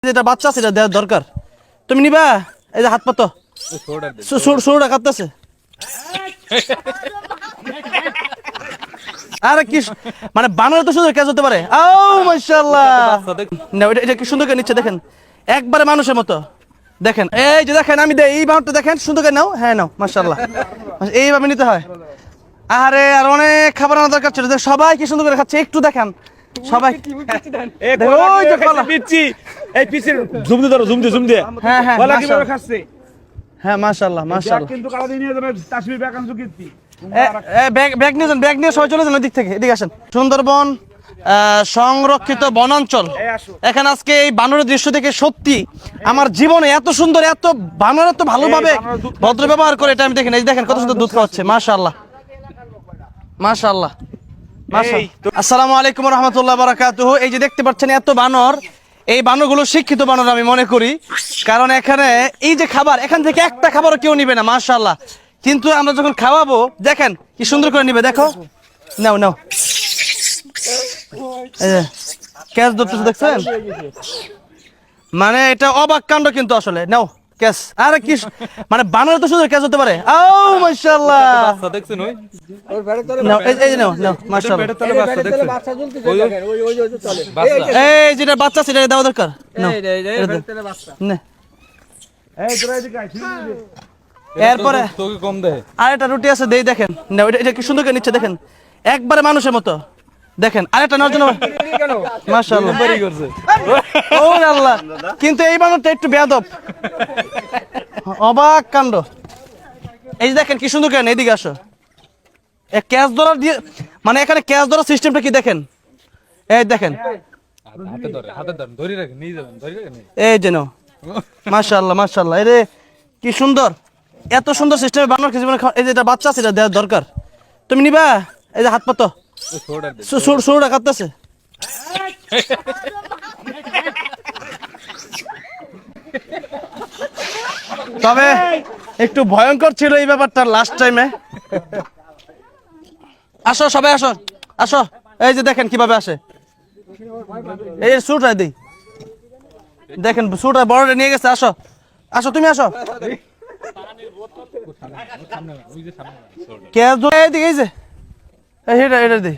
যেটা বাচ্চা আছে এটা দেওয়ার দরকার। তুমি নিবা? এই যে হাত পাতো সুরটা কাটতেছে। আরে কি মানে বানরে তো সুন্দর কাজ হতে পারে। ও মাশাআল্লাহ, না এটা কি সুন্দর করে নিচ্ছে দেখেন, একবারে মানুষের মতো। দেখেন এই যে দেখেন, আমি এই বানরটা দেখেন সুন্দর করে নাও। হ্যাঁ নাও, মাশাআল্লাহ। এইভাবে নিতে হয়। আরে আর অনেক খাবার আনা দরকার ছিল। সবাই কি সুন্দর করে খাচ্ছে, একটু দেখেন সবাই। ওই যে কলা পিচ্ছি, এই পিচ্ছির জুম দিয়ে ধরো, জুম দিয়ে। হ্যাঁ হ্যাঁ কলা কিভাবে খাচ্ছে? হ্যাঁ মাশাআল্লাহ মাশাআল্লাহ। কিন্তু কালা দিয়ে নিয়ে যাবে তাসবিহ বেকান জুকিতি। ব্যাগ নিয়ে যান, ব্যাগ নিয়ে সবাই চলে যান ওই দিক থেকে, এদিকে আসেন। সুন্দরবন সংরক্ষিত বনাঞ্চল, এখানে আজকে এই বানরের দৃশ্য দেখে সত্যি আমার জীবনে এত সুন্দর, এত বানর এত ভালোভাবে ভদ্র ব্যবহার করে এটা আমি দেখেন। এই দেখেন কত সুন্দর দুধ খাওয়াচ্ছে, মাশাআল্লাহ মাশাআল্লাহ মাশাআল্লাহ। আসসালামু আলাইকুম ওয়া রাহমাতুল্লাহি ওয়া বারাকাতুহু। এই যে দেখতে পাচ্ছেন এত বানর, এই বানরগুলো শিক্ষিত বানর আমি মনে করি, কারণ এখানে এই যে খাবার, এখান থেকে একটা খাবারও কেউ নিবে না, মাশাআল্লাহ। কিন্তু আমরা যখন খাওয়াবো দেখেন কি সুন্দর করে নিবে, দেখো। নাও নাও, ক্যাচ ধরতেছে দেখছেন, মানে এটা অবাক কাণ্ড কিন্তু আসলে। নাও ক্যাচ। আরে কি মানে বানর তো সুন্দর ক্যাচ হতে পারে। ও মাশাআল্লাহ, বাচ্চা দেখছেন ওই? নাও এই যে নাও নাও, মাশাআল্লাহ। পেটের তলে বাচ্চা দেখছেন? এই যেটা বাচ্চা সেটা দেওয়া দরকার। নাও নে। এই তোরা এদিকে আয়, এরপরে তোকে কম দেয়। আরেকটা রুটি আছে, দেই দেখেন। না এটা কি সুন্দর করে নিচ্ছে দেখেন, একবারে মানুষের মতো। দেখেন আরেকটা নেওয়ার জন্য, মাশাআল্লাহ বাড়ি করছে। ও আল্লাহ। কিন্তু এই বানরটা একটু বেয়াদব, অবাক কাণ্ড। এই যে দেখেন কি সুন্দর করে, এদিকে আসো। ক্যাচ ধরার দিয়ে, মানে এখানে ক্যাচ ধরার সিস্টেমটা কি দেখেন, এই দেখেন। হাতে ধরে ধরে রাখেন, নিয়ে যাবেন, ধরে রাখেন। এই যে নাও, মাশাআল্লাহ মাশাআল্লাহ। এরে কি সুন্দর, এত সুন্দর সিস্টেমে বানর কি জীবনে এই যে এটা বাচ্চা আছে এটা দেওয়ার দরকার। তুমি নিবা? এই যে হাত পাতো সুরটা কাটতেছে। তবে একটু ভয়ঙ্কর ছিল এই ব্যাপারটা লাস্ট টাইমে। আসো সবাই আসো আসো, এই যে দেখেন কিভাবে আসে। এই সুরটা দিই দেখেন, সুরটা বড়টা নিয়ে গেছে। আসো আসো, তুমি আসো। এই যে এটা দিই,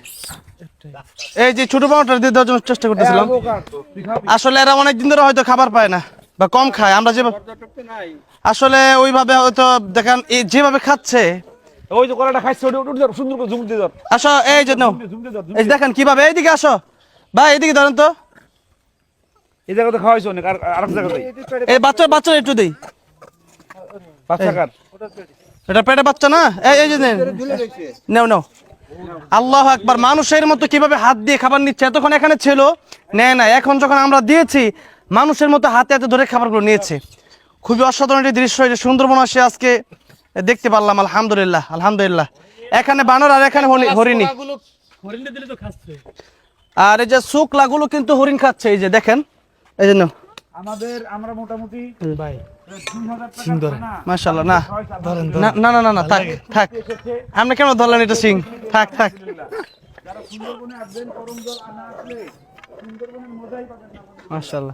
এই যে ছোট বাউটা দিয়ে দেওয়ার জন্য চেষ্টা করতেছিলাম। আসলে এরা অনেকদিন ধরে হয়তো খাবার পায় না বা কম খায়, আমরা যেভাবে আসলে ওইভাবে হয়তো দেখেন এই যেভাবে খাচ্ছে। ওই যে কলাটা খাইছে ওটা ধর, সুন্দর করে জুম দিয়ে ধর। আসো এই যে নাও, এই যে দেখেন কিভাবে। এইদিকে আসো ভাই, এইদিকে ধরেন তো। এই জায়গাতে খাওয়াইছো অনেক, আর আরেক জায়গাতে এই বাচ্চা একটু দেই। বাচ্চা কার? এটা পেটে বাচ্চা না, এই যে নাও নাও। আল্লাহু আকবার, মানুষের মতো কিভাবে হাত দিয়ে খাবার নিচ্ছে। এতক্ষণ এখানে ছিল নেয় না, এখন যখন আমরা দিয়েছি মানুষের মতো হাতে হাতে ধরে খাবারগুলো নিয়েছে। খুবই অসাধারণ একটি দৃশ্য, এটা সুন্দরবন আসে আজকে দেখতে পারলাম। আলহামদুলিল্লাহ আলহামদুলিল্লাহ। এখানে বানর আর এখানে হরিণী। আর এই যে শুকলাগুলো কিন্তু হরিণ খাচ্ছে, এই যে দেখেন, এই জন্য আমরা মোটামুটি ভাই মাশাআল্লাহ। না না না না না, থাক থাক, আপনি কেন ধরলেন এটা সিং? থাক থাক। মাশাআল্লাহ।